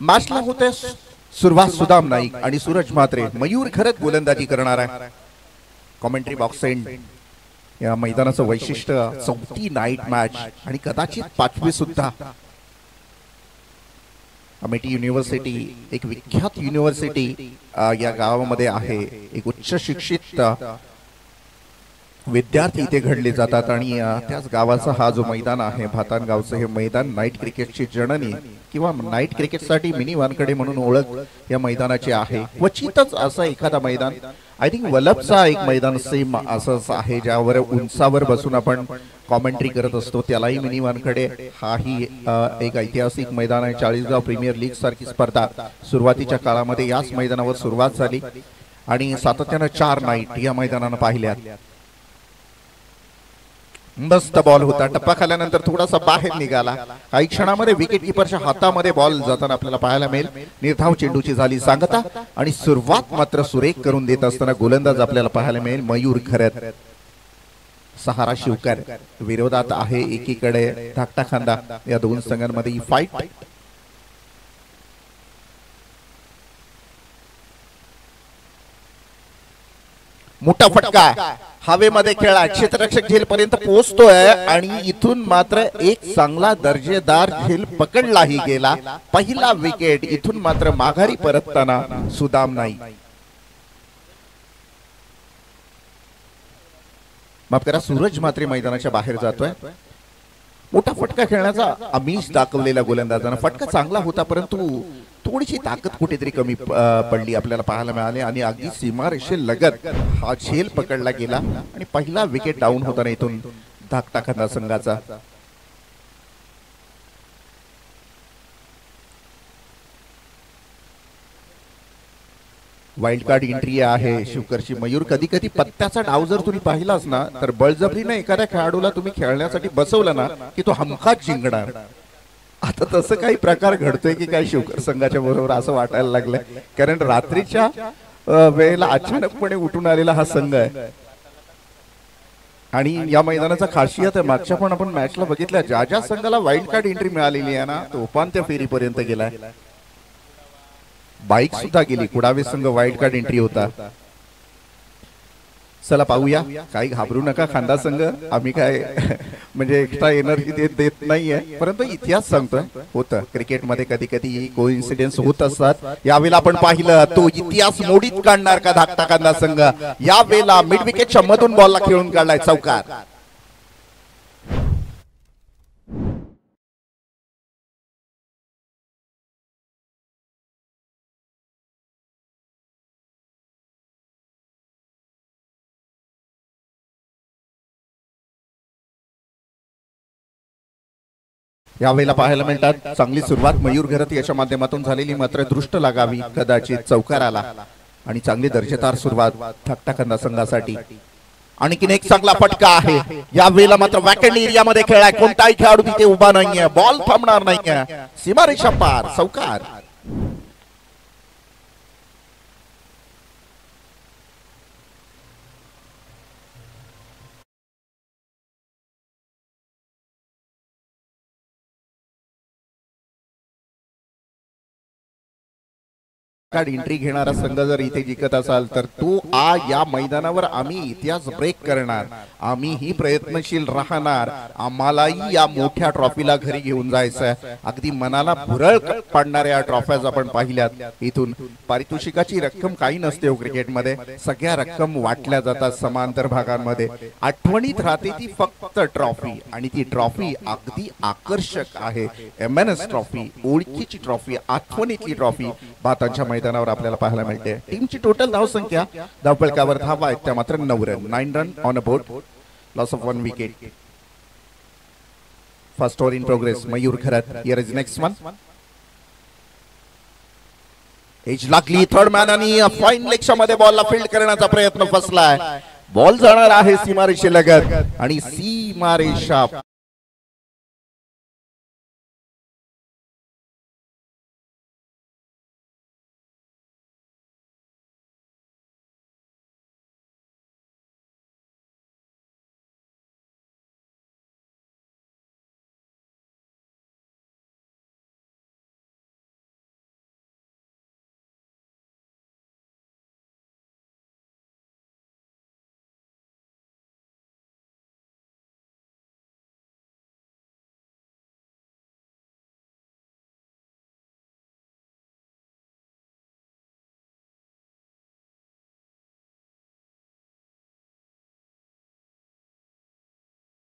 मॅचला होते सुरुवात. सुदाम नाईक आणि सूरज म्हात्रे. मयूर खरत गोलंदाजी करणार आहे. Commentary box end. या मैदानाचं वैशिष्ट्य चौथी नाईट मॅच आणि कदाचित पाचवी सुद्धा. अमेठी युनिव्हर्सिटी एक विख्यात युनिव्हर्सिटी या गावामध्ये आहे. एक उच्च शिक्षित विद्यार्थी इथे घडले जातात आणि त्याच गावाचा हा जो मैदान आहे भातान गावचं हे मैदान नाईट क्रिकेटची जननी किंवा नाईट क्रिकेटसाठी मिनी वानकडे म्हणून ओळख या मैदानाची आहे. क्वचितच असं एखादा मैदान, आय थिंक वलभचा एक मैदान सेम असंच आहे ज्यावर उंचावर बसून आपण कॉमेंट्री करत असतो, त्यालाही मिनी वानकडे. हाही एक ऐतिहासिक मैदान आहे. चाळीसगाव प्रीमियर लीग सारखी स्पर्धा सुरुवातीच्या काळामध्ये याच मैदानावर सुरुवात झाली आणि सातत्यानं 4 नाईट या मैदानानं पाहिल्यात. मस्त बॉल होता. टप्पा खाल्यानंतर थोडासा बाहेर निघाला. काही क्षणामध्ये विकेट किपरच्या हातामध्ये बॉल जाताना आपल्याला पाहायला मिळेल. निर्धाव चेंडूची झाली सांगता आणि सुरुवात मात्र सुरेख करून देत असताना गोलंदाज आपल्याला पाहायला मिळेल मयूर खरत. सहारा शिवकर विरोधात आहे. एकीकडे धाकटा खांदा. या दोन संघांमध्ये ही फाईट. मोठा फटका हवेमध्ये खेळा. क्षेत्ररक्षक झेल पर्यंत पोहोचतोय आणि इथून मात्र एक चांगला दर्जेदार झेल पकडलाही गेला. पहिला विकेट. इथून मात्र माघारी परतताना सुदाम नाईक. माफ करा, सूरज म्हात्रे मैदानाच्या बाहेर जातोय. मोठा फटका खेळण्याचा आमिष दाखवलेला गोलंदाजांना. फटका चांगला होता परंतु थोडीशी ताकद कुठेतरी कमी पडली आपल्याला पाहायला मिळाले आणि अगदी सीमारेषेलगत हा झेल पकडला गेला आणि पहिला विकेट डाऊन होताना इथून धाकटा खांदा संघाचा. वाईल्ड कार्ड एंट्री आहे शिवकरची. मयूर कधी कधी पत्त्याचा डाव जर तुम्ही पाहिलाच ना तर बळजबरीने एखाद्या खेळाडूला तुम्ही खेळण्यासाठी बसवलं ना की तो हमखास जिंकणार. आता तसं काही प्रकार घडतोय की काय शिवकर संघाच्या बरोबर असं वाटायला लागलंय, कारण रात्रीच्या वेळेला अचानकपणे उठून आलेला हा संघ आहे आणि या मैदानाचा खासियत आहे. मागच्या पण आपण मॅचला बघितल्या ज्या ज्या संघाला वाईल्ड कार्ड एंट्री मिळालेली आहे ना तो उपांत्य फेरीपर्यंत गेलाय. बाईक सुद्धा गेली. कुडावे संघ वाईल्ड कार्ड एंट्री होता. चला पाहूया. काही घाबरू नका खांदा संघ, आम्ही काय म्हणजे एक्स्ट्रा एनर्जी देत नाहीये, परंतु इतिहास सांगतोय होतं क्रिकेटमध्ये कधी कधी कोइन्सिडेंस होत असतात. यावेळेला आपण पाहिलं तो इतिहास मोडीत काढणार का धाकटा खांदा संघ. यावेळेला मिड विकेटच्या मधून बॉलला खेळून काढलाय चौकार. यावेळेला पाहायला मिळतात चांगली सुरुवात मयूर घरत याच्या माध्यमातून झालेली, मात्र दृष्ट लागावी कदाचित चौकाराला आणि चांगली दर्जेदार सुरुवात धाकटा खांदा संघासाठी. आणखीन एक चांगला फटका आहे. या वेळेला मात्र वॅकंड एरियामध्ये खेळाय. कोणताही खेळाडू तिथे उभा नाहीये. बॉल थांबणार नाहीये. सीमारेषा पार चौकार. एंट्री घेणारा संघ जर इथे जिंकत असाल तर तो या मैदानावर आम्ही इतिहास ब्रेक करणार. आम्हीही प्रयत्नशील राहणार. आम्हालाही या मोठ्या ट्रॉफीला घरी घेऊन जायचं. अगदी मनाला भुरळ पाडणाऱ्या ट्रॉफ्याज आपण पाहिल्यात. इथून पारितोषिकाची रक्कम काही नसते हो क्रिकेटमध्ये. सगळ्या रक्कम वाटल्या जातात समांतर भागांमध्ये. आठवणीत राहते ती फक्त ट्रॉफी आणि ती ट्रॉफी अगदी आकर्षक आहे. MNS ट्रॉफी, ओळखीची ट्रॉफी, आठवणीतली ट्रॉफी भातांच्या मैदानावर आपल्याला पाहायला मिळते. टीमची टोटल धावसंख्या धावफलकावर धावा आहेत त्या मात्र 9 run. 9 run on a board. Loss of 1 wicket. First over in progress. Mayur Kharat. Here is next one. Edge लागली थर्ड मॅन आणि फाईन लेगच्या मध्ये बॉलला फील्ड करण्याचा प्रयत्न फसलाय. बॉल जाणार आहे सीमारेषेलगत आणि सीमारेषा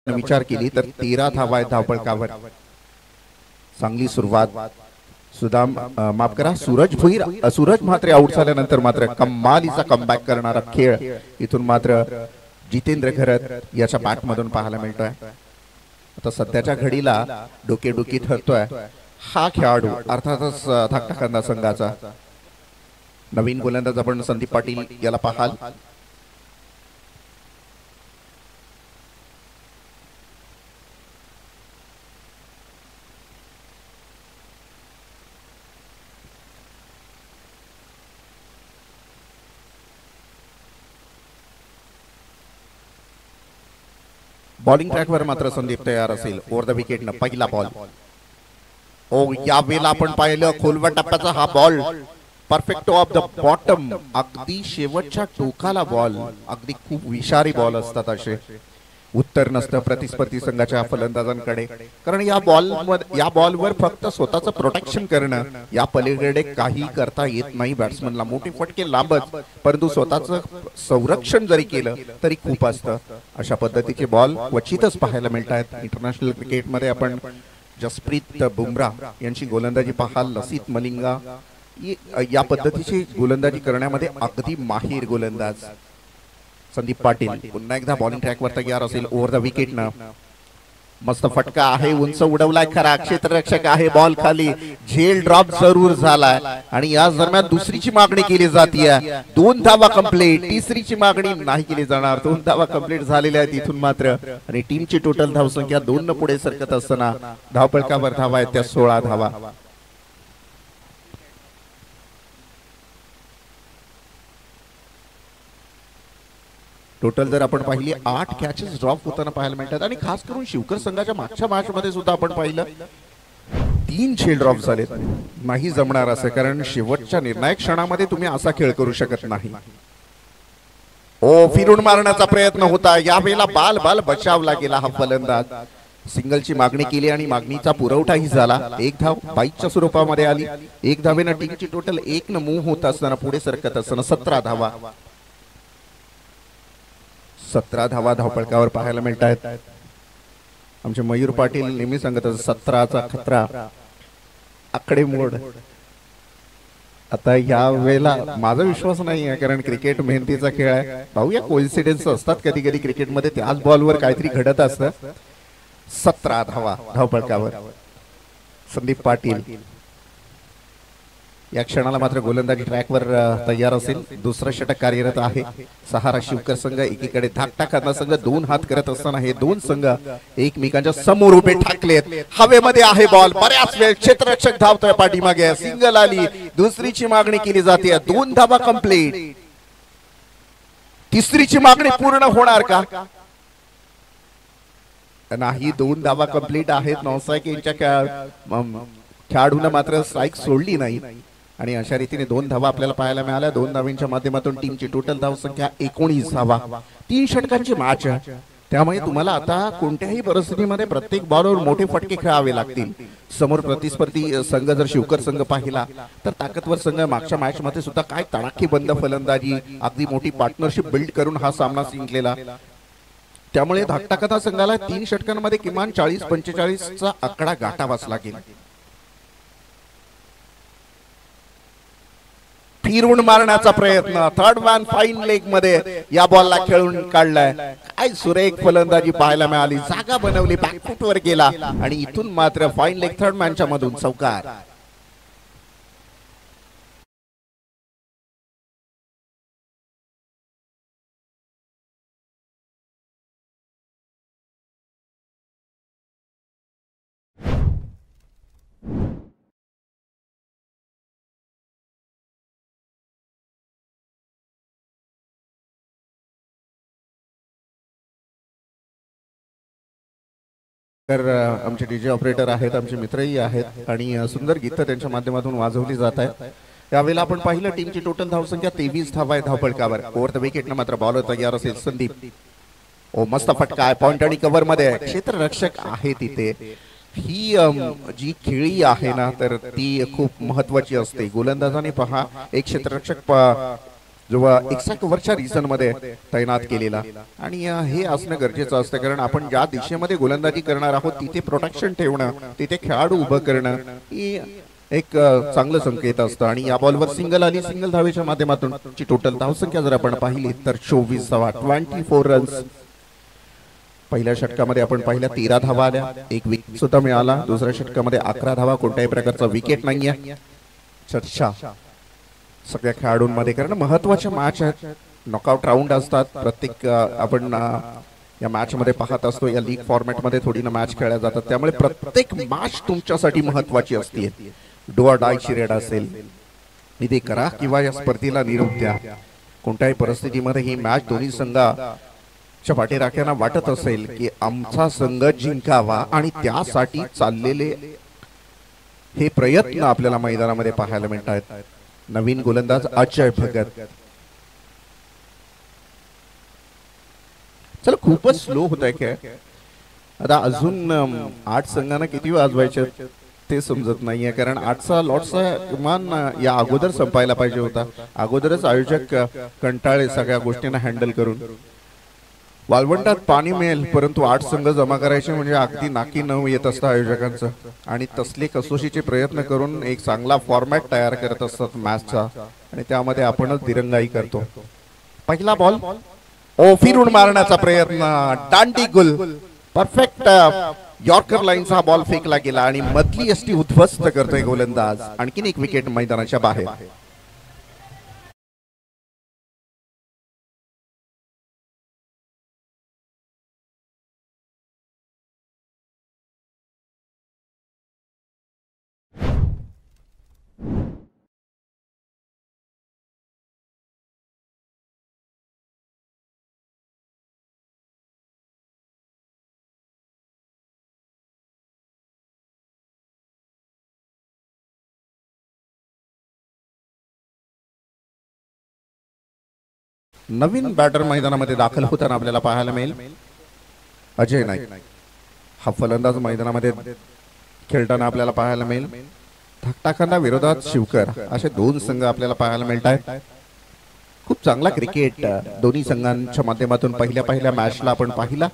विचार केली तर 13 धावा आहेत धावपळकावर. चांगली सुरुवात. सुदाम माफ करा, सूरज म्हात्रे आउट झाल्यानंतर मात्र कमालीचा कमबॅक करणारा खेळ इथून मात्र जितेंद्र घरत याच्या बॅट मधून पाहायला मिळतोय. आता सध्याच्या घडीला डोकेडुकी ठरतोय हा खेळाडू अर्थातच धाकटा खांदा संघाचा नवीन गोलंदाज आपण संदीप पाटील याला पाहाल. बॉलिंग ट्रॅकवर मात्र संदीप तयार असेल. ओव्हर द विकेटनं पहिला बॉल. ओ या वेळेला आपण पाहिलं खोलवा टप्प्याचा हा ball perfect of the bottom. अगदी शेवटच्या टोकाला बॉल. अगदी खूप विषारी बॉल असतात असे. उत्तर नसतं प्रतिस्पर्धी संघाच्या फलंदाजांकडे, कारण या बॉलवर फक्त स्वतःचं प्रोटेक्शन करणं या पलीकडे काही करता येत नाही बॅट्समनला. मोठे फटके लांबच, परंतु स्वतःचं संरक्षण जरी केलं तरी खूप असतं. अशा पद्धतीचे बॉल क्वचितच पाहायला मिळतात. इंटरनॅशनल क्रिकेटमध्ये आपण जसप्रीत बुमराह यांची गोलंदाजी पाहाल. लसित मलिंगा या पद्धतीची गोलंदाजी करण्यामध्ये अगदी माहीर गोलंदाज. संदीप पाटील पुन्हा एकदा बॉलिंग ट्रॅकवर तयार असेल. ओव्हर द विकेटनं मस्त फटका आहे, उंच उडवलाय खरा, क्षेत्ररक्षक आहे, बॉल खाली, झेल ड्रॉप जरूर झालाय आणि या दरम्यान दुसरीची मागणी केली जाते. 2 धावा कंप्लीट. तिसरीची मागणी नाही केली जाणार. 2 धावा कंप्लीट झालेल्या आहेत इथून मात्र आणि टीमची टोटल धावसंख्या 2 न पुढे सरकत असताना धावपळकावर धावा आहेत त्या 16 धावा. टोटल जर आपण पाहिली 8 कॅचेस ड्रॉप होताना पाहायला मिळतात आणि खास करून शिवकर संघाच्या मागच्या मॅच मध्ये सुद्धा आपण पाहिलं 3 झेल ड्रॉप झालेत. नाही जमणार असं, कारण शेवटच्या निर्णायक क्षणामध्ये तुम्ही असा खेळ करू शकत नाही. ओ फिरून मारण्याचा प्रयत्न होता. यावेळेला बाल बचावला गेला हा फलंदाज. सिंगलची मागणी केली आणि मागणीचा पुरवठाही झाला. 1 धाव 22च्या स्वरूपामध्ये आली. 1 धावेनं टीमची टोटल 1 न मूव्ह होत असताना पुढे सरकत असताना 17 धावा. 17 धावा धावपळकावर पाहायला मिळत आहेत. आमचे मयूर पाटील नेहमी सांगत असतात 17चा खतरा आकडेमोड. आता या वेळेला माझा विश्वास नाही आहे, कारण क्रिकेट मेहनतीचा खेळ आहे. पाहूया, कोइन्सिडेन्स असतात कधी कधी क्रिकेटमध्ये, त्याच बॉलवर काहीतरी घडत असतं. 17 धावा धावपळकावर. संदीप पाटील या क्षणाला मात्र गोलंदाजी ट्रॅकवर तयार असेल. दुसरं षटक कार्यरत आहे. सहारा शिवकर संघ एकीकडे धाकटा खांदा संघ 2 हात करत असताना हे 2 संघ एकमेकांच्या समोर उभे ठाकलेत. हवेमध्ये आहे बॉल. बऱ्याच वेळ क्षेत्ररक्षक धावतोय पाठीमागे. सिंगल आली. दुसरीची मागणी केली जाते. 2 धावा कंप्लीट. तिसरीची मागणी पूर्ण होणार का? नाही. 2 धावा कंप्लीट आहेत. नौसाईक यांच्या खेळाडूनं मात्र स्ट्राईक सोडली नाही आणि अशा रीतीने 2 धावा आपल्याला पाहायला मिळाल्या. 2 धावांच्या माध्यमातून टीमची टोटल धावसंख्या 19 धावा. 3 षटकांची मॅच आहे, त्यामुळे तुम्हाला आता कोणत्याही परिस्थितीमध्ये प्रत्येक बॉलवर मोठे फटके खेळावे लागतील. समोर प्रतिस्पर्धी संघ जर शिवकर संघ पाहिला तर ताकदवर संघ मागच्या मॅच मध्ये सुद्धा काय तडाखेबंद फलंदाजी, अगदी मोठी पार्टनरशिप बिल्ड करून हा सामना जिंकलेला. त्यामुळे धाकटा खांदा संघाला 3 षटकांमध्ये किमान 40-45चा आकडा गाठावाच लागेल. फिरून मारण्याचा प्रयत्न. थर्ड मॅन फाईन लेग मध्ये या बॉलला खेळून काढलाय. काय सुरेख फलंदाजी पाहायला मिळाली. जागा बनवली, बॅकफूट वर गेला आणि इथून मात्र फाईन लेग थर्ड मॅनच्या मधून चौकार. तर आमचे डीजे ऑपरेटर आहेत, आमचे मित्रही आहेत आणि सुंदर गीतं त्यांच्या माध्यमातून वाजवली जात आहेत. यावेळेला आपण पाहिलं टीमची टोटल धावसंख्या 23 धावा आहे धावपळकावर. ओव्हर द विकेटनं मात्र बॉलर तयार असेल संदीप. ओ मस्त फटका आहे. पॉइंट आणि कव्हर मध्ये क्षेत्ररक्षक आहे तिथे. ही जी खेळी आहे ना तर ती खूप महत्वाची असते. गोलंदाजाने पहा एक क्षेत्ररक्षक जेव्हा 61 ओव्हरच्या रिझन मध्ये तैनात केलेला आणि हे असणं गरजेचं असतं कारण आपण ज्या दिशेमध्ये गोलंदाजी करणार आहोत तिथे प्रोटेक्शन ठेवणं तिथे खेळाडू उभं करणं ही एक चांगलं संकेत असतं आणि या बॉलवर सिंगल आली सिंगल धावेच्या माध्यमातून ची टोटल धावसंख्या जर आपण पाहिली तर 24 धावा 24 रन्स. पहिल्या षटकामध्ये आपण पाहिल्या 13 धावा आल्या, एक विकेट सुद्धा मिळाला. दुसऱ्या षटकामध्ये 11 धावा, कोणत्याही प्रकारचा विकेट नाहीये. चर्चा सगळ्या खेळाडूंमध्ये कारण महत्वाच्या मॅच आहेत, नॉकआउट राऊंड असतात. प्रत्येक आपण या मॅच मध्ये पाहत असतो या लीग फॉर्मॅट मध्ये थोडी ना मॅच खेळल्या जातात त्यामुळे प्रत्येक मॅच तुमच्यासाठी महत्वाची असते. डू ऑर डायची रेड असेल इथे करा किंवा या स्पर्धेला निरोप द्या. कोणत्याही परिस्थितीमध्ये ही मॅच दोन्ही संघाच्या पाठीराख्यांना वाटत असेल की आमचा संघ जिंकावा आणि त्यासाठी चाललेले हे प्रयत्न आपल्याला मैदानामध्ये पाहायला मिळतात. नवीन गोलंदाज अजय भगत. चला खूपच स्लो होत आहे काय आता अजून 8 संघांना किती वाजवायचे ते समजत नाहीये कारण 8चा लॉटचा किमान या अगोदर संपायला पाहिजे होता. अगोदरच आयोजक कंटाळे सगळ्या गोष्टींना हँडल करून. वाळवंटात पाणी मिळेल परंतु 8 संघ जमा करायचे म्हणजे अगदी नाकी नऊ येत असतं आयोजकांचं आणि तसले कसोशीचे प्रयत्न करून एक चांगला फॉर्मॅट तयार करत असतात मॅचचा आणि त्यामध्ये आपणच दिरंगाई करतो. पहिला बॉल ओ फिरून मारण्याचा प्रयत्न, दांडी गुल, परफेक्ट यॉर्कर लाईनचा बॉल फेकला गेला आणि मधली यष्टी उद्ध्वस्त करतोय गोलंदाज. आणखीन एक विकेट मैदानाच्या बाहेर. नवीन बॅटर मैदानामध्ये दाखल होताना आपल्याला पाहायला मिळेल अजय नाईक. हा फलंदाज मैदानामध्ये खेळताना आपल्याला पाहायला मिळेल. धाकटाखांदा विरोधात शिवकर असे 2 संघ आपल्याला पाहायला मिळत आहेत. खूप चांगला क्रिकेट दोन्ही संघांच्या माध्यमातून पहिल्या मॅचला आपण पाहिला.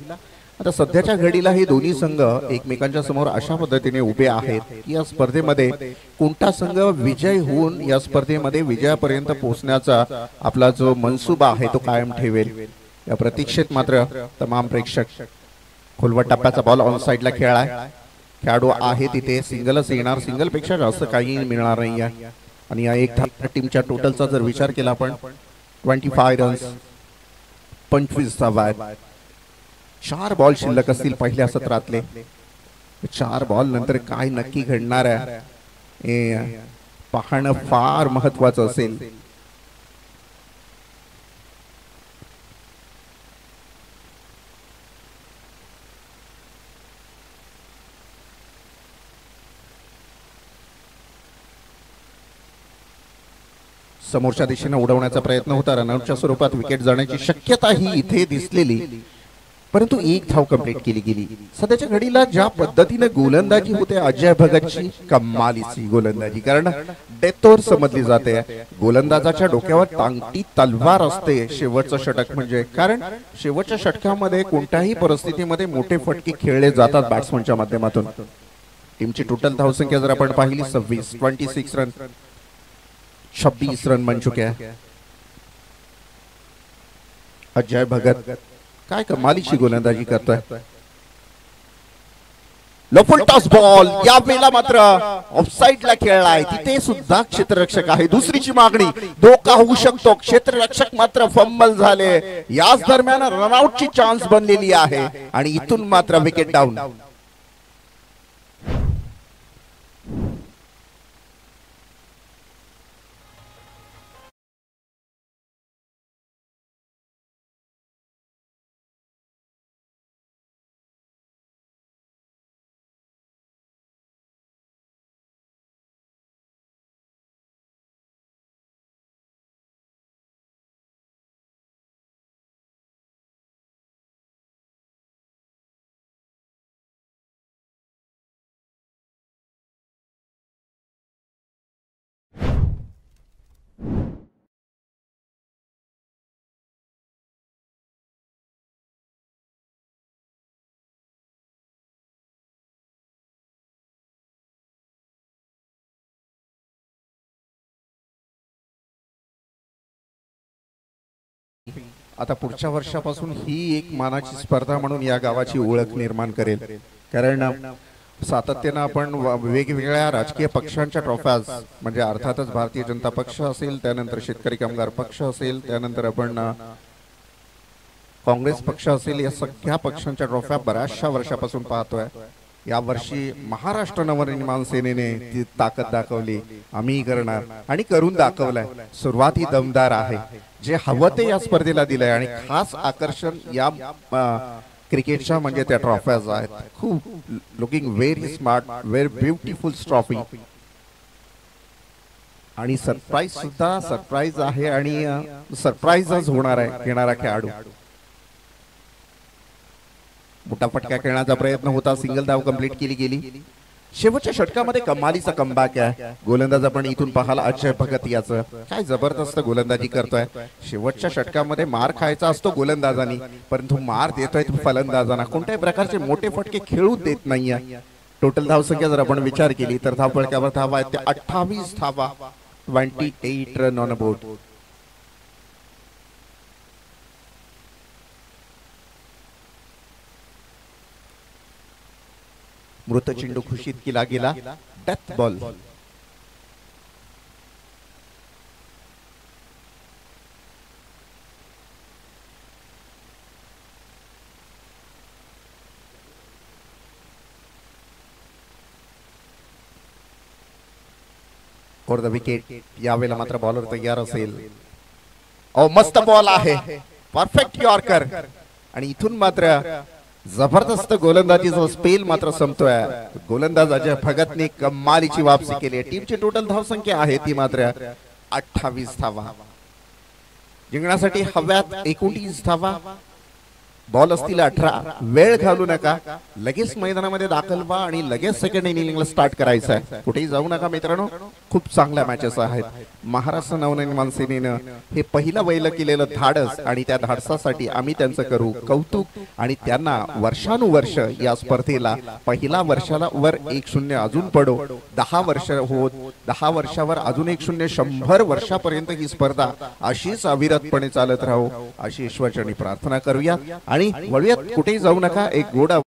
आता सध्याच्या घडीला हे दोन्ही संघ एकमेकांच्या समोर अशा पद्धतीने उभे आहेत की या स्पर्धेमध्ये कोणता संघ विजय होऊन या स्पर्धेमध्ये विजयापर्यंत पोहोचण्याचा आपला जो मनसुबा आहे तो कायम ठेवेल या प्रतीक्षेत मात्र तमाम प्रेक्षक. खोलवट टप्प्याचा बॉल ऑन साइडला खेळाय. खेळाडू आहे तिथे सिंगलच येणार, सिंगल पेक्षा जास्त काही मिळणार नाही आहे आणि या एक टीमच्या टोटलचा जर विचार केला आपण 25 रन्स 25 धावा. 4 बॉल शिल्लक असतील पहिल्या सत्रातले. 4 बॉल नंतर काय नक्की घडणार आहे हे पाहणं फार महत्वाचं असेल. समोरच्या दिशेने उडवण्याचा प्रयत्न होता. रनआउटच्या स्वरूपात विकेट जाण्याची शक्यता ही इथे दिसलेली परंतु एक धाव कंप्लीट केली गेली. सध्याच्या घडीला ज्या पद्धतीने गोलंदाजी होते अजय भगतची कमालीची गोलंदाजी कारण डेथोर समजली जाते. गोलंदाजाच्या डोक्यावर टांगती तलवार असते शेवटचं षटक म्हणजे कारण शेवटच्या षटकामध्ये कोणत्याही परिस्थितीमध्ये मोठे फटके खेळले जातात बॅट्समनच्या माध्यमातून. टीमची टोटल धावसंख्या जर आपण पाहिली 26 रन 26 रन बन चुके हैं. अजय भगत काय कमालीची गोलंदाजी करतोय. लफुल टॉस बॉल या वेळेला मात्र ऑफसाइडला खेळलाय. तिथे सुद्धा क्षेत्ररक्षक आहे. दुसरीची मागणी धोका होऊ शकतो. क्षेत्ररक्षक मात्र फंबल झाले. याच दरम्यान रनआउटची चान्स बनलेली आहे आणि इथून मात्र विकेट डाऊन. आता पुढच्या वर्षापासून ही एक मानाची स्पर्धा म्हणून या गावाची ओळख निर्माण करेल. कारण सातत्यानं आपण वेगवेगळ्या राजकीय पक्षांच्या ट्रॉफ्याज म्हणजे अर्थातच भारतीय जनता पक्ष असेल, त्यानंतर शेतकरी कामगार पक्ष असेल, त्यानंतर आपण काँग्रेस पक्ष असेल, या सगळ्या पक्षांच्या ट्रॉफ्या बऱ्याचशा वर्षापासून पाहतोय. या वर्षी महाराष्ट्र नवनिर्माण सेनेने ती ताकद दाखवली, आम्ही करणार आणि करून दाखवलंय. सुरुवात ही दमदार आहे, जे हवं ते या स्पर्धेला दिलंय आणि खास आकर्षण या क्रिकेटच्या म्हणजे त्या ट्रॉफ्याज आहेत. खूप looking very smart, very beautiful trophy आणि सरप्राईज सुद्धा सरप्राईज आहे आणि सरप्राईजच होणार आहे घेणारा खेळाडू. मोठा फटका खेळण्याचा प्रयत्न होता, सिंगल धाव कंप्लीट केली गेली. शेवटच्या षटकामध्ये कमालीचा कमबॅक आहे. गोलंदाज आपण इथून पाहाल अजय भगत, याचं काय जबरदस्त गोलंदाजी करतोय. शेवटच्या षटकामध्ये मार खायचा असतो गोलंदाजांनी, परंतु मार देतोय फलंदाजांना. कोणत्याही प्रकारचे मोठे फटके खेळू देत नाहीये. टोटल धावसंख्या जर आपण विचार केली तर धावफलकावर धावा आहेत त्या 28 धावा, 28 रन ऑन अ बोर्ड. मृत चेंडू घोषित केला गेला, death ball. For the wicket. यावेळेला मात्र बॉलर तयार असेल. मस्त बॉल आहे, परफेक्ट यॉर्कर आणि इथून मात्र जबरदस्त गोलंदाजीचा स्पेल मात्र संपतोय. गोलंदाज अजय भगतने कमालीची वापसी केली आहे. टीमची टोटल धावसंख्या आहे ती मात्र 28 धावा. जिंकण्यासाठी हव्यात 29 धावा. बॉल असतील 18. वेळ घालू नका, लगेच मैदानामध्ये दाखल व्हा आणि लगेच सेकंड इनिंगला स्टार्ट करायचं आहे. कुठेही जाऊ नका मित्रांनो, खूप चांगल्या मॅचेस आहेत. महाराष्ट्र नवनिर्माण सेनेनं हे पहिलं वैल केलेलं धाडस आणि त्या धाडसासाठी आम्ही त्यांचं करू कौतुक आणि त्यांना वर्षानुवर्ष या स्पर्धेला पहिला वर्षाला वर 1-0 अजून पडो, 10 वर्ष होत 10 वर्षावर अजून 1-0, 100 वर्षापर्यंत ही स्पर्धा अशीच अविरतपणे चालत राहो अशी ईश्वरचरणी प्रार्थना करूया. आणि वळूयात, कुठेही जाऊ नका. एक गोडा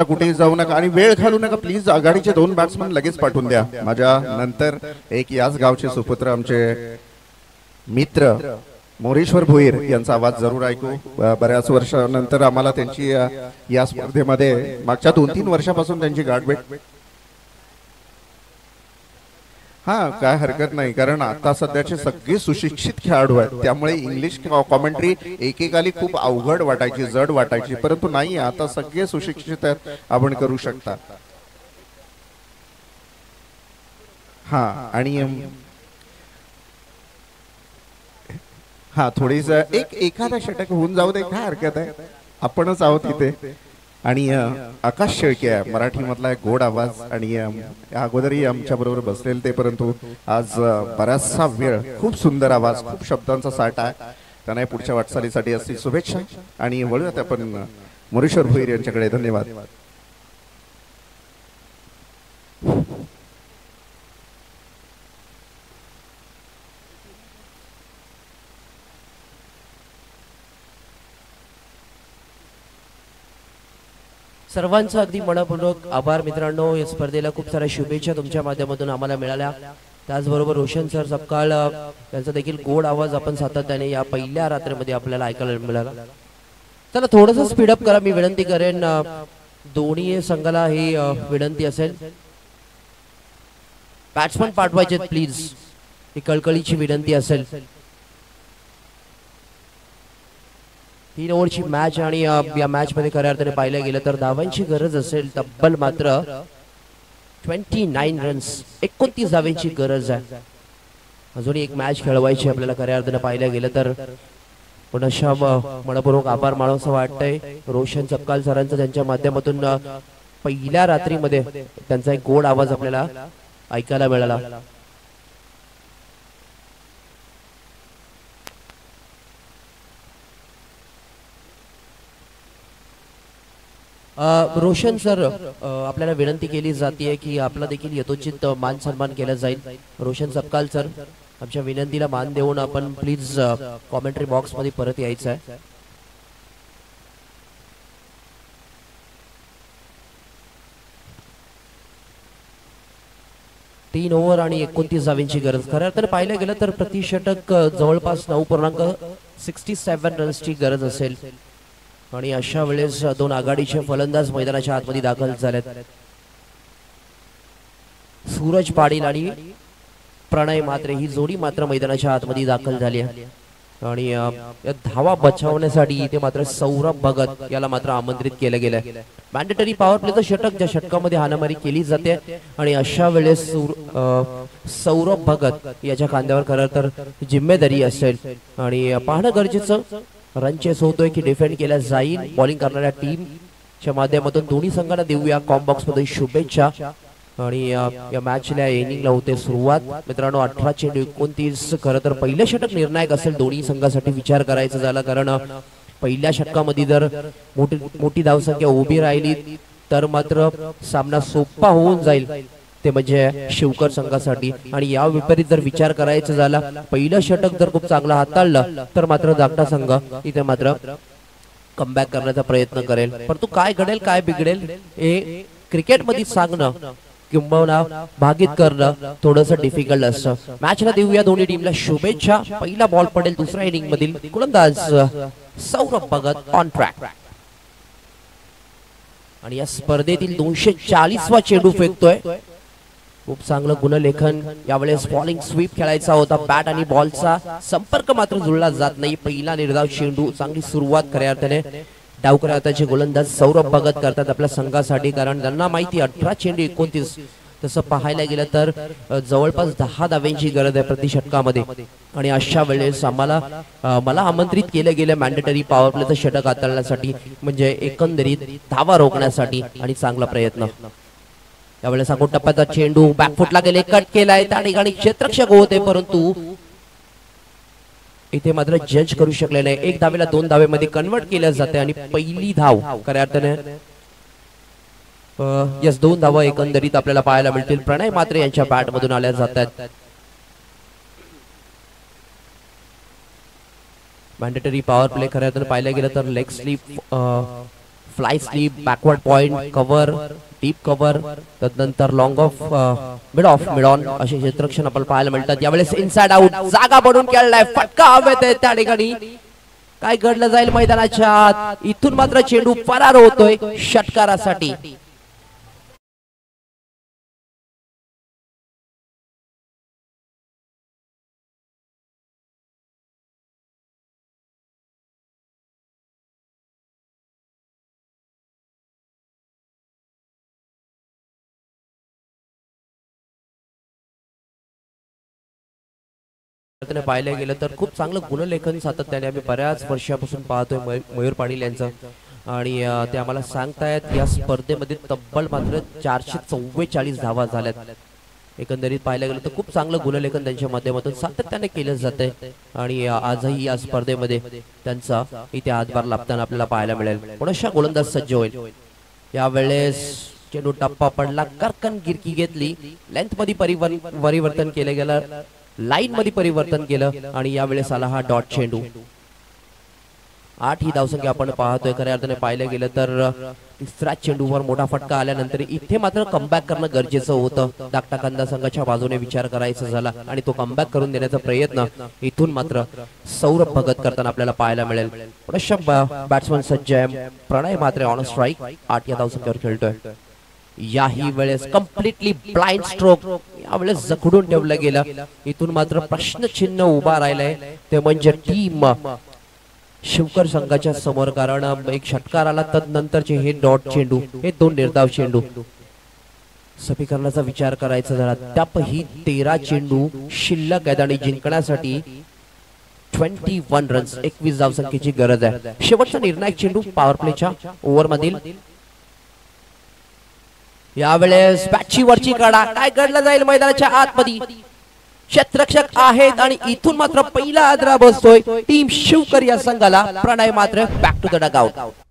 कुठेही जाऊ नका आणि वेळ घालू नका प्लीज. आघाडीचे 2 बॅट्समन लगेच पाठवून द्या. माझ्या नंतर एक याच गावचे सुपुत्र आमचे मित्र मोरेश्वर भोईर यांचा आवाज जरूर ऐकू. बऱ्याच वर्षानंतर आम्हाला त्यांची या स्पर्धेमध्ये मागच्या 2-3 वर्षापासून त्यांची गाठभेट. हा, काय हरकत नाही, कारण आता सध्याचे सगळे सुशिक्षित खेळाडू आहेत, त्यामुळे इंग्लिश कॉमेंट्री एकेकाली खूप अवघड वाटायची, जड वाटायची, परंतु नाही, आता सगळे सुशिक्षित आहेत, आपण करू शकता. हा, आणि हा थोडीस एखादा षटक होऊन जाऊ दे, काय हरकत आहे, आपणच आहोत इथे. आणि आकाश शेळके आहे मराठी मधला एक गोड आवाज आणि अगोदरही आमच्या बरोबर बसलेले ते, परंतु आज बराचसा वेळ खूप सुंदर आवाज, खूप शब्दांचा साठा आहे. त्यांना पुढच्या वाटचालीसाठी असतील शुभेच्छा. आणि वळूयात आपण मोरेश्वर भोईर यांच्याकडे. धन्यवाद. सर्वांचा अगदी मनपूर्वक आभार मित्रांनो. या स्पर्धेला खूप साऱ्या शुभेच्छा तुमच्या माध्यमातून आम्हाला मिळाल्या. त्याचबरोबर रोशन सर सपकाळ यांचा देखील गोड आवाज आपण सातत्याने या पहिल्या रात्रीमध्ये आपल्याला ऐकायला मिळाला. चला थोडंसं स्पीडअप करा, मी विनंती करेन. दोन्ही संघाला ही विनंती असेल, बॅट्समन पाठवायचे प्लीज, ही कळकळीची विनंती असेल. 3 ओव्हरची मॅच आणि या मॅच मध्ये खऱ्या अर्थाने पाहिलं गेलं तर धावांची गरज असेल तब्बल मात्र 29 रन्स, 29 धावांची गरज आहे. अजून एक मॅच खेळवायची आपल्याला खऱ्या अर्थाने पाहायला गेलं तर. पण अशा मनपूर्वक आभार मानावंसं वाटतंय रोशन सपकाल सरांचा, त्यांच्या माध्यमातून पहिल्या रात्रीमध्ये त्यांचा एक गोड आवाज आपल्याला ऐकायला मिळाला. रोशन सर, आपल्याला विनंती केली जाते की आपला देखील यथोचित मान सन्मान केला जाईल. रोशन सपकाल सर, आमच्या विनंतीला मान देऊन आपण प्लीज कॉमेंट्री बॉक्स मध्ये परत यायचं आहे. तीन ओव्हर आणि 29 धावांची गरज. खऱ्या अर्थाने पाहिलं गेलं तर प्रतिषटक जवळपास 9.67 रन्सची गरज असेल. आणि अशा वेळेस दोन आघाडीचे फलंदाज मैदानाच्या आतमध्ये दाखल झालेत. सूरज पाटील आणि प्रणय म्हात्रे ही जोडी मात्र मैदानाच्या आतमध्ये दाखल झाली आहे. आणि या धावा बचावण्यासाठी इथे मात्र सौरभ भगत याला मात्र आमंत्रित केलं गेलंय. मॅन्डेटरी पॉवर प्लेचं षटक, ज्या षटकामध्ये हाणामारी केली जाते आणि अशा वेळेस सौरभ भगत याच्या खांद्यावर खरं तर जिम्मेदारी असेल. आणि पाहणं गरजेचं रन चेस होतोय की डिफेंड केला जाईल. बॉलिंग करणाऱ्या टीमच्या माध्यमातून दोन्ही संघांना देऊया कॉम बॉक्स मध्ये शुभेच्छा. आणि या मॅचला इनिंगला होते सुरुवात. मित्रांनो 18 चेंडू 29. खरं तर पहिलं षटक निर्णायक असेल दोन्ही संघासाठी विचार करायचा झाला, कारण पहिल्या षटकामध्ये जर मोठी धावसंख्या उभी राहिली तर मात्र सामना सोपा होऊन जाईल, ते म्हणजे शिवकर संघासाठी. आणि या विपरीत जर विचार करायचा झाला, पहिलं षटक जर खूप चांगलं हाताळलं तर मात्र धाकटा संघ इथे मात्र कमबॅक करण्याचा प्रयत्न करेल. परंतु काय घडेल काय बिघडेल हे क्रिकेटमध्ये सांगणं किंबहुना भागीत करणं थोडंसं डिफिकल्ट असतं. मॅचला देऊया दोन्ही टीमला शुभेच्छा. पहिला बॉल पडेल दुसऱ्या इनिंग मधील गोलंदाज सौरभ भगत ऑन ट्रॅक. आणि या स्पर्धेतील 240वा चेंडू फेकतोय. खूप चांगलं गुणलेखन. यावेळेस बॉलिंग स्वीप खेळायचा होता. बॅट आणि बॉलचा संपर्क मात्र जुळला जात नाही. पहिला निर्धाव चेंडू. चांगली सुरुवात खऱ्या अर्थाने डावकर हाताचे गोलंदाज सौरभ भगत करतात आपल्या संघासाठी, कारण त्यांना माहिती 18 चेंडू 29. तसं पाहायला गेलं तर जवळपास 10 धावांची गरज आहे प्रति षटकामध्ये. आणि अशा वेळेस मला आमंत्रित केलं गेलं मॅन्डेटरी पॉवर प्लेचं षटक हाताळण्यासाठी, म्हणजे एकंदरीत धावा रोखण्यासाठी. आणि चांगला प्रयत्न. यावेळेस अगोदर टप्प्याचा चेंडू बॅकफुटला गेले, कट केलाय. त्या ठिकाणी क्षेत्ररक्षक होते, परंतु इथे मात्र जज करू शकले नाही. एक धावेला 2 धावेमध्ये कन्वर्ट केल्या जाते आणि पहिली धाव खऱ्या अर्थाने यस 2 धावा एकंदरीत आपल्याला पाहायला मिळतील. प्रणय म्हात्रे यांच्या बॅट मधून आल्या जातात. मॅन्डेटरी पॉवर प्ले खऱ्या अर्थाने पाहायला गेलं तर leg sleep, fly sleep, backward point, cover, deep cover, त्यानंतर लॉंग ऑफ, मिड ऑन असे क्षेत्ररक्षण आपल्याला पाहायला मिळतात. यावेळेस इनसाइड आउट जागा बनवून खेळलाय. फटका हवेत आहे. त्या ठिकाणी काय घडलं जाईल मैदानाच्या आत. इथून मात्र चेंडू फरार होतोय षटकारासाठी. पाहिलं गेलं तर खूप चांगलं गुणलेखन सातत्याने आम्ही बऱ्याच वर्षापासून पाहतोय मयूर पाटील यांचं. आणि ते आम्हाला सांगतायत या स्पर्धेमध्ये तब्बल मात्र 444 धावा झाल्यात. एकंदरीत पाहायला गेलं तर खूप चांगलं गुणलेखन त्यांच्या माध्यमातून सातत्याने केलं जातंय. आणि आजही या स्पर्धेमध्ये त्यांचा इथे हातभार लाभताना आपल्याला पाहायला मिळेल. पुनश्च गोलंदाज सज्ज होईल. यावेळेस चेंडू टप्पा पडला, कर्कन गिरकी घेतली, लेंथ मध्ये परिवर्तन केलं गेलं, लाईन मध्ये परिवर्तन केलं आणि यावेळेस आला हा डॉट चेंडू. 8 ही धावसंख्या आपण पाहतोय. खऱ्या अर्थाने पाहिलं गेलं तर तिसऱ्या चेंडूवर मोठा फटका आल्यानंतर इथे मात्र कमबॅक करणं गरजेचं होतं. धाकटा कंदा संघाच्या बाजूने विचार करायचा झाला आणि तो कमबॅक करून देण्याचा प्रयत्न इथून मात्र सौरभ भगत करताना आपल्याला पाहायला मिळेल. पुनश्च बॅट्समन सज्ज आहे. प्रणय म्हात्रे ऑन स्ट्राईक 8 या धावसंख्येवर खेळतोय. याही वेळेस कम्प्लिटली ब्लाइंड स्ट्रोक यावेळेस जखडून ठेवलं गेलं. इथून मात्र प्रश्नचिन्ह उभा राहिलाय, ते म्हणजे टीम शिवकर संघाच्या समोर, कारण एक षटकार आला तदनंतरचे हे डॉट चेंडू, हे 2 निर्धाव चेंडू. समीकरणाचा विचार करायचा झाला त्यापही 13 चेंडू शिल्लक आहेत आणि जिंकण्यासाठी 21 रन्स 21 धावसंख्येची गरज आहे. शेवटचा निर्णायक चेंडू पॉवर प्लेच्या ओव्हर मधील. यावेळेस बॅटची वरची कडा काय घडलं जाईल मैदानाच्या आतमध्ये. क्षेत्ररक्षक आहेत आणि इथून मात्र पहिला आदरा बसतोय टीम शिवकर या संघाला. प्रणय मात्र back to the dugout.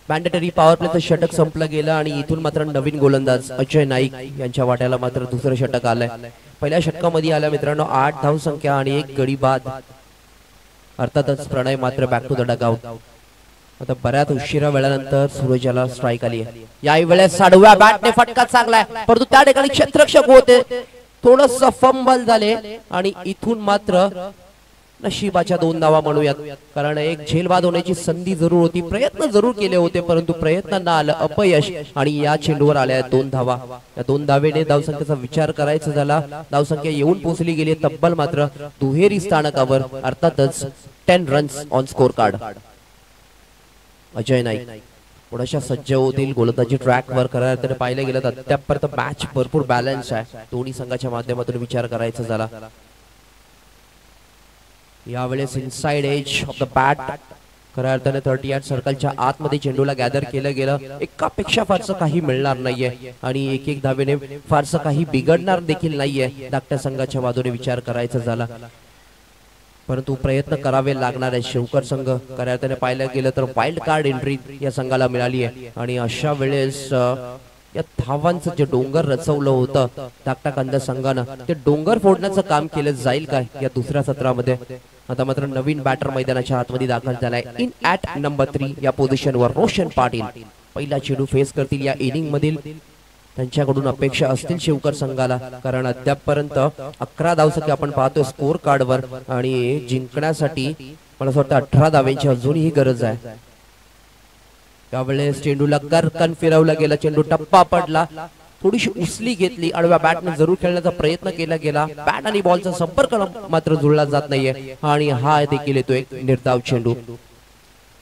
Mandatory power प्लेचं षटक संपलं गेलं आणि इथून मात्र नवीन गोलंदाज अजय नाईक यांच्या वाट्याला मात्र दुसरं षटक आलंय. पहिल्या षटकामध्ये आल्या मित्रांनो 8 धावसंख्या आणि 1 गडी बाद. अर्थातच प्रणय मात्र बॅक टू द डगआउट. आता बऱ्याच उशिरा वेळानंतर सूरजाला स्ट्राईक आली आहे. याही वेळेस साडव्या बॅटने फटका चांगलाय परंतु त्या ठिकाणी क्षेत्ररक्षक होते थोडस फंबल झाले आणि इथून मात्र नशिबाच्या 2 धावा म्हणूयात. कारण एक झेलबाद होण्याची संधी जरूर होती. प्रयत्न जरूर केले होते परंतु प्रयत्नांना आलं अपयश आणि या चेंडूवर आल्या 2 धावा. या 2 धावेने धावसंख्येचा विचार करायचा झाला. धावसंख्या येऊन पोहोचली गेली तब्बल मात्र दुहेरी स्थानकावर. अर्थातच 10 runs on score card. Ajay Naik थोड्याशा सज्ज होतील गोलंदाजी ट्रॅक वर करायला तर पाहिलं गेलं तर अद्यापर्यंत मॅच भरपूर बॅलन्स आहे. दोन्ही संघाच्या माध्यमातून विचार करायचा झाला. यावेळेस inside edge of the bat खऱ्या अर्थाने 38 सर्कलच्या आतमध्ये चेंडूला गॅदर केलं गेलं. एकापेक्षा फारसं काही मिळणार नाहीये आणि एक धावेने फारसं काही बिघडणार देखील नाहीये. धाकट्या संघाच्या बाजूने विचार करायचा झाला परंतु प्रयत्न करावे लागणार आहे. शिवकर संघ खऱ्या अर्थाने पाहिलं गेलं तर वाईल्ड कार्ड एंट्री या संघाला मिळाली आहे आणि अशा वेळेस या धावांचं जे डोंगर रचवलं होतं धाकटा कंद संघानं ते डोंगर फोडण्याचं काम केलं जाईल काय या दुसऱ्या सत्रामध्ये. आता मात्र नवीन बॅटर मैदानाच्या आतमध्ये दाखल झालाय. इन ॲट नंबर 3 या पोझिशनवर रोशन पाटील पहिला चेंडू फेस करतील या इनिंग मधील. त्यांच्याकडून अपेक्षा असतील शिवकर संघाला कारण अद्यापपर्यंत 11 धावसंख्या आपण पाहतोय स्कोर कार्डवर आणि जिंकण्यासाठी मला असं वाटतं 18 धाव्यांची अजूनही गरज आहे. त्यावेळेस चेंडूला करकन फिरवला गेला. चेंडू टप्पा पडला. थोडीशी उसली घेतली. आडव्या बॅटने जरूर खेळण्याचा प्रयत्न केला गेला. बॅट आणि बॉलचा संपर्क मात्र जुळला जात नाहीये आणि हा देखील येतो एक निर्धाव चेंडू.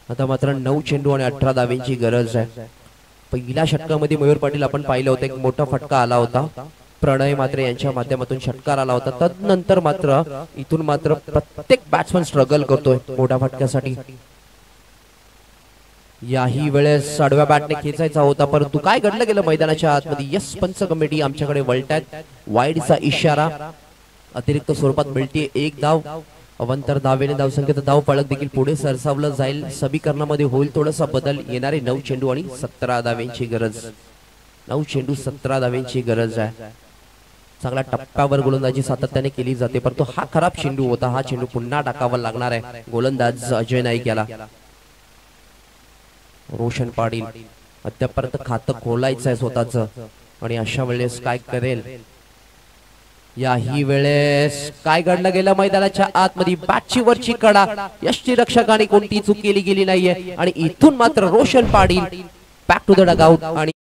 आता मात्र 9 चेंडू आणि 18 धाव्यांची गरज आहे. पहिल्या षटकामध्ये मयूर पाटील आपण पाहिलं होतं एक मोठा फटका आला होता. प्रणय मात्र यांच्या माध्यमातून षटकार आला होता. तदनंतर मात्र इथून मात्र प्रत्येक बॅट्समन स्ट्रगल करतोय मोठ्या फटक्यासाठी. याही वेळेस आडव्या बॅटने खेचायचा होता परंतु काय घडलं गेलं मैदानाच्या आतमध्ये. यस पंच कमिटी आमच्याकडे वळतायत. वाईडचा इशारा अतिरिक्त स्वरूपात मिळते 1 धाव. अवंतर धावेने धावसंख्येचा धाव फलक देखील पुढे सरसावलं जाईल. समीकरणामध्ये होईल थोडासा बदल. येणारे 9 चेंडू आणि 17 धाव्यांची गरज. 9 चेंडू 17 धाव्यांची गरज आहे. चांगल्या टप्प्यावर गोलंदाजी सातत्याने केली जाते परंतु हा खराब चेंडू होता. हा चेंडू पुन्हा टाकावा लागणार आहे गोलंदाज अजय नाईक याला. रोशन पाटील अद्यापर्यंत खातं खोलायचं आहे स्वतःच आणि अशा वेळेस काय करेल. याही वेळेस काय घडलं गेलं मैदानाच्या आतमध्ये. बॅटची वरची कडा यष्टीरक्षकाने कोणती चूक केली गेली नाहीये आणि इथून मात्र Roshan Patil back to the dugout आणि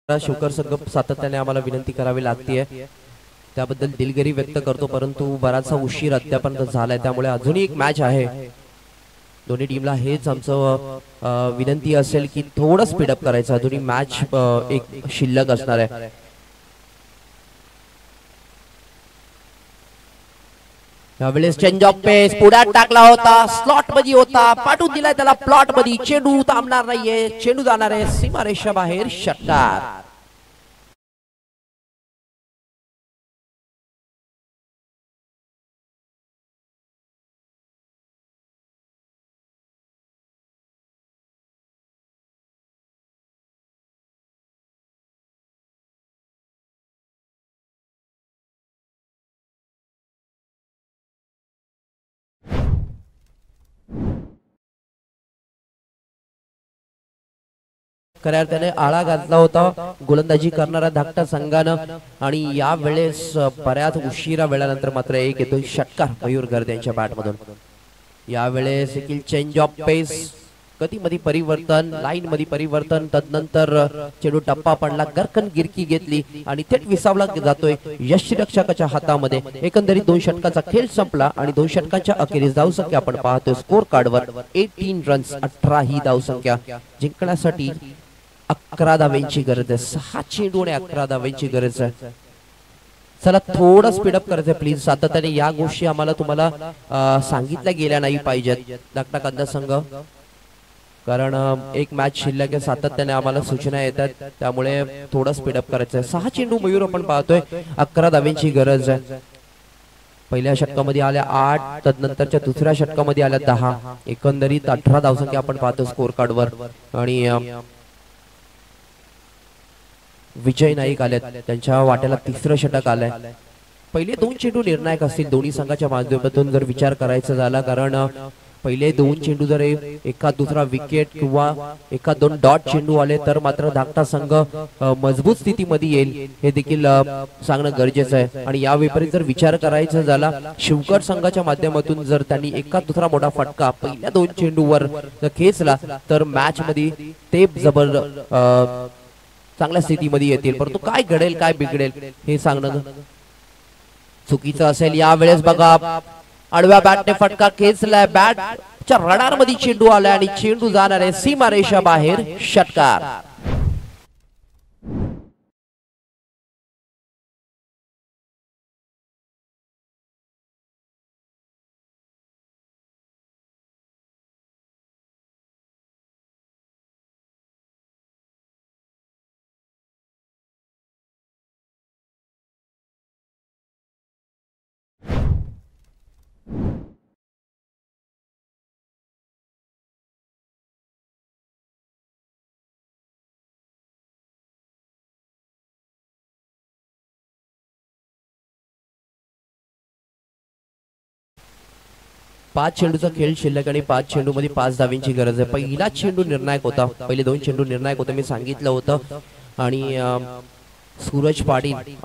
शिवकर संघ सातत्याने आम्हाला विनंती करावी लागते, त्याबद्दल दिलगिरी व्यक्त करतो, परंतु बराचसा उशीर अद्यापर्यंत झालाय, त्यामुळे अजूनही एक मॅच आहे. दोन्ही टीमला हेच आमचं विनंती असेल की थोडं स्पीडअप करायचं, अजूनही मॅच एक शिल्लक असणार आहे. यावेळेस चेंज ऑफ पेस पुढ्यात टाकला होता, स्लॉट मध्ये होता, पाठवून दिलाय त्याला प्लॉट मध्ये. चेंडू थांबणार नाहीये, चेंडू जाणार आहे सीमारेषा बाहेर. षटकार. खऱ्या अर्थाने आळा घातला होता गोलंदाजी करणारा धाकटा संघानं, आणि या वेळेस बऱ्याच उशिरा वेळानंतर मात्र एक येतो षटकार मयूर गर्दे यांच्या बॅट मधून. यावेळेस देखील चेंज ऑफ पेस, गतीमध्ये परिवर्तन, लाईन मध्ये परिवर्तन, तदनंतर चेंडू टप्पा पडला, गरकन गिरकी घेतली आणि थेट विसावला जातोय यष्टिरक्षकाच्या हातामध्ये. एकंदरीत 2 षटकाचा खेळ संपला आणि 2 षटकांच्या अखेरीस धावसंख्या आपण पाहतोय स्कोर कार्डवर 18 रन्स, 18 ही धावसंख्या. जिंकण्यासाठी 11 धाव्यांची गरज आहे, 6 चेंडू आणि 11 धाव्यांची गरज आहे. चला थोडं स्पीडअप करायचं प्लीज. सातत्याने या गोष्टी आम्हाला तुम्हाला सांगितल्या गेल्या नाही पाहिजेत धाकटा कांदा संघ, कारण एक मॅच शिल्लक आहे, सातत्याने आम्हाला सूचना येतात, त्यामुळे थोडं स्पीडअप करायचं आहे. 6 चेंडू मयूर आपण पाहतोय, 11 धाव्यांची गरज आहे. पहिल्या षटकामध्ये आल्या 8, तदनंतरच्या दुसऱ्या षटकामध्ये आल्या 10, एकंदरीत 18 धावसंख्या आपण पाहतो स्कोर कार्डवर. आणि विजय नाईक आले, त्यांच्या वाट्याला 3रं षटक आलंय. पहिले 2 चेंडू निर्णायक असतील दोन्ही संघाच्या माध्यमातून जर विचार करायचा झाला, कारण पहिले 2 चेंडू जर एखाद दुसरा विकेट किंवा एखाद 2 डॉट चेंडू आले तर मात्र धाकटा संघ मजबूत स्थितीमध्ये येईल, हे देखील सांगणं गरजेचं आहे. आणि या विपरीत जर विचार करायचा झाला शिवकर संघाच्या माध्यमातून जर त्यांनी एखाद दुसरा मोठा फटका पहिल्या 2 चेंडूवर जर खेचला तर मॅच मध्ये ते जबर चांगल्या स्थितीमध्ये येतील, परंतु काय घडेल काय बिघडेल हे सांगणं चुकीचं असेल. यावेळेस बघा आडव्या बॅटने फटका खेचलाय, बॅटच्या रडार मध्ये चेंडू आलाय आणि चेंडू जाणार आहे सीमारेषा बाहेर. षटकार. पाच चेंडूचा खेळ शिल्लक आणि 5 चेंडू मध्ये 5 धाव्यांची गरज आहे. पहिला चेंडू निर्णायक होता, पहिले 2 चेंडू निर्णायक होते मी सांगितलं होतं. आणि सूरज पाटील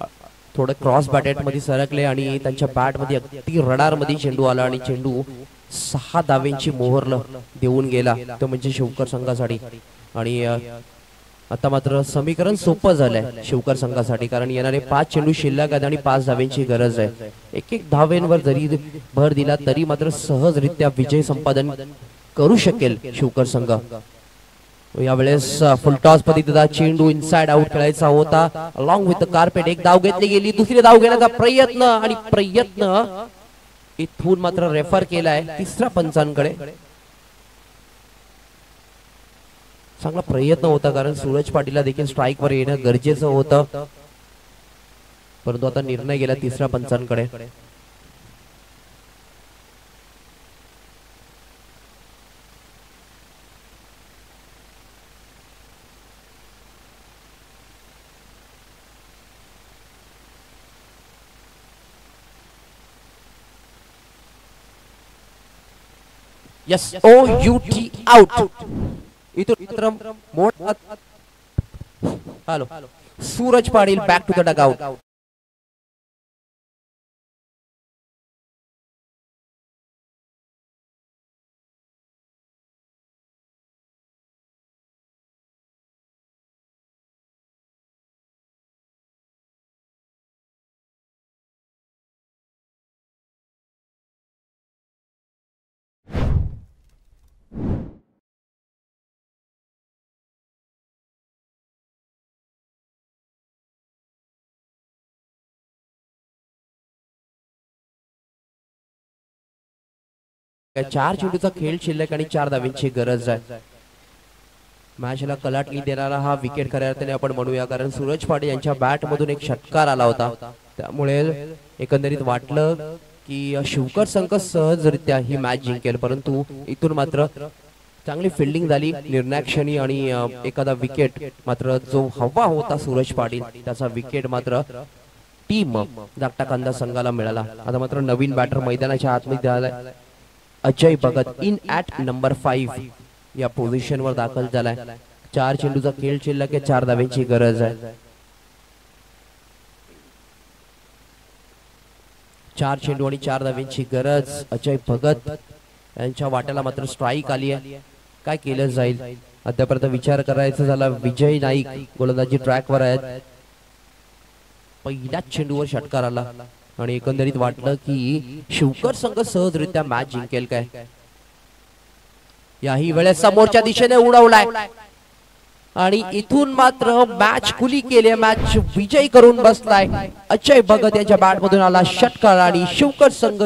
थोडं क्रॉस बॅटेट मध्ये सरकले आणि त्यांच्या बॅट मध्ये अगदी रडार मध्ये चेंडू आला आणि चेंडू 6 धाव्यांची मोहर देऊन गेला, तो म्हणजे शिवकर संघासाठी. आणि आता मात्र समीकरण सोपं झालंय शिवकर संघासाठी, कारण येणारे 5 चेंडू शिल्लक आहेत आणि 5 धाव्यांची गरज आहे. एक धावेंवर जरी भर दिला तरी मात्र सहजरित्या विजय संपादन करू शकेल शिवकर संघ. यावेळेस फुल टॉस पद्धतीचा चेंडू इनसाइड आउट खेळायचा होता, अलॉंग विथ द कार्पेट. एक धाव घेतली गेली, दुसरी धाव घेण्याचा प्रयत्न आणि प्रयत्न इथून मात्र रेफर केलाय 3ऱ्या पंचांकडे. चांगला प्रयत्न होता, कारण सूरज पाटीलला देखील स्ट्राइक वर येणं गरजेचं होतं, परंतु आता निर्णय गेला 3ऱ्या पंचांकडे. Yes, OUT out. इथून hello Suraj Patil back to the dugout. आहे. 4 चेंडूचा खेळ शिल्लक आणि 4 धावांची गरज आहे. मॅचला कलाटणी देणारा हा विकेट खऱ्या अर्थाने आपण म्हणूया, कारण सूरज पाटील यांच्या बॅट मधून एक षटकार आला होता. त्यामुळे एकंदरीत वाटलं की शिवकर संघ सहजरित्या ही मॅच जिंकेल, परंतु इथून मात्र चांगली फिल्डिंग झाली निर्णायक क्षणी आणि एखादा विकेट मात्र जो हवा होता सूरज पाटील त्याचा विकेट मात्र टीम धाकटा कांदा संघाला मिळाला. आता मात्र नवीन बॅटर मैदानाच्या आतमध्ये आलाय. Ajay Bhagat in at number 5 या पोझिशन वर दाखल झालाय. 4 चेंडूचा खेळ शिल्लक आहे, 4 धावांची गरज आहे. 4 चेंडू आणि 4 धावांची गरज. अजय भगत यांच्या वाट्याला मात्र स्ट्राईक आली आहे. काय केलं जाईल अद्यापर्यंत विचार करायचा झाला. विजय नाईक गोलंदाजी ट्रॅकवर आहेत. पहिल्याच चेंडूवर षटकार आला आणि एकंदरीत वाटलं की शिवकर संघ सहजरित्या मॅच जिंकेल काय. याही वेळेस समोरच्या दिशेने उडवलाय आणि इथून मात्र मॅच खुली केली. मॅच विजयी करून बसलाय. अजय भगत यांच्या बॅट मधून आला षटकार आणि शिवकर संघ